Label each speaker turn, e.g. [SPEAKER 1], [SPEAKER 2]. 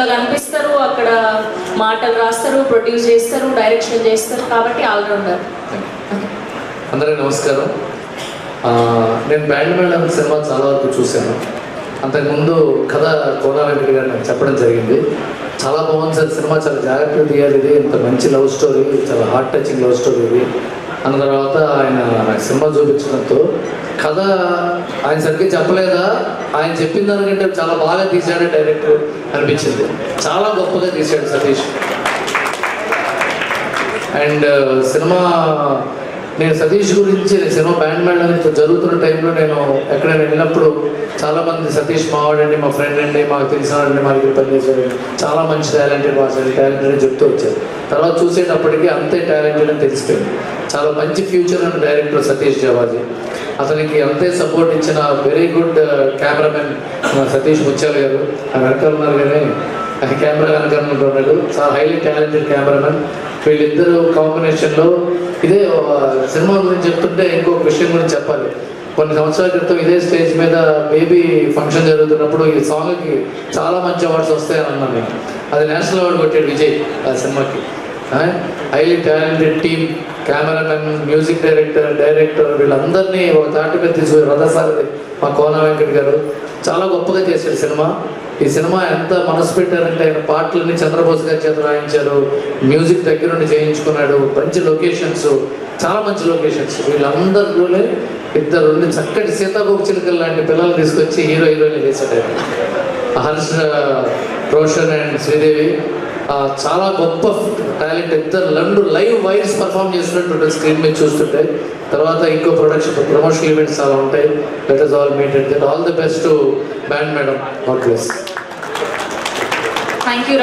[SPEAKER 1] కనిపిస్తారు, అక్కడ మాటలు రాస్తారు, ప్రొడ్యూస్ చేస్తారు, డైరెక్షన్ చేస్తారు, కాబట్టి ఆల్రౌండర్.
[SPEAKER 2] అందరికీ నమస్కారం. నేను బ్యాండ్ మేళం సినిమా చాలా వరకు చూశాను. అంతకుముందు కథ కోనా వెంకట గారు నాకు చెప్పడం జరిగింది. చాలా బాగుంది సార్ సినిమా, చాలా జాగ్రత్తగా తీయాలి, ఇది ఇంత మంచి లవ్ స్టోరీ, చాలా హార్ట్ టచింగ్ లవ్ స్టోరీ ఇది అన్న తర్వాత ఆయన సినిమా చూపించడంతో కథ ఆయన సరిగ్గా చెప్పలేదా, ఆయన చెప్పిన దానికంటే చాలా బాగా తీశాడు డైరెక్టర్ అనిపించింది. చాలా గొప్పగా తీశాడు సతీష్. అండ్ సినిమా నేను సతీష్ గురించి సినిమా బ్యాండ్ మేళం జరుగుతున్న టైంలో నేను ఎక్కడైనా వెళ్ళినప్పుడు చాలామంది సతీష్ మావాడండి, మా ఫ్రెండ్ అండి, మాకు తెలిసినాడండి, మా దగ్గర పనిచేశాడు, చాలా మంచి టాలెంటెడ్ వాసాడు, టాలెంటెడ్ అని చెప్తూ వచ్చారు. తర్వాత చూసేటప్పటికీ అంతే టాలెంటెడ్ అని తెలిసిపోయింది. చాలా మంచి ఫ్యూచర్ ఉన్న డైరెక్టర్ సతీష్ జవాజీ. అతనికి అంతే సపోర్ట్ ఇచ్చిన వెరీ గుడ్ కెమెరామెన్ సతీష్ ముత్యాల గారు. ఆ వెనకాల ఉన్నారు కానీ కెమెరా వెనకాల ఉంటున్నాడు. చాలా హైలీ టాలెంటెడ్ కెమెరామెన్. వీళ్ళిద్దరూ కాంబినేషన్లో ఇదే సినిమా గురించి చెప్తుంటే ఇంకొక విషయం గురించి చెప్పాలి. కొన్ని సంవత్సరాల క్రితం ఇదే స్టేజ్ మీద బేబీ ఫంక్షన్ జరుగుతున్నప్పుడు ఈ సాంగ్కి చాలా మంచి అవార్డ్స్ వస్తాయని అన్నాను నేను. అది నేషనల్ అవార్డు కొట్టాడు విజయ్ ఆ సినిమాకి. Highly talented team, cameraman, music director వీళ్ళందరినీ ఒక తాటి మీద తీసుకుని రథసారథి మా కోనా వెంకట గారు చాలా గొప్పగా చేశాడు సినిమా. ఈ సినిమా ఎంత మనసు పెట్టారంటే ఆయన పాటలన్నీ చంద్రబోస్ గారి చేత రాయించారు, మ్యూజిక్ దగ్గర నుండి చేయించుకున్నాడు, మంచి లొకేషన్స్, చాలా మంచి లొకేషన్స్. వీళ్ళందరిలోనే ఇద్దరు చక్కటి సీతాకోక చిలుకలు లాంటి పిల్లలు తీసుకొచ్చి హీరోయిన్ చేశాడు ఆయన. హర్ష రోషన్ అండ్ శ్రీదేవి చాలా గొప్ప టాలెంట్. ఇద్దరు లైవ్ వైర్స్ పర్ఫామ్ చేస్తున్నట్టు స్క్రీన్ మీద చూస్తుంటే. తర్వాత ఇంకో ప్రమోషనల్ ఈవెంట్స్ చాలా ఉంటాయి. Let us all meet at that. All the best to band madam. God bless.
[SPEAKER 1] Thank you.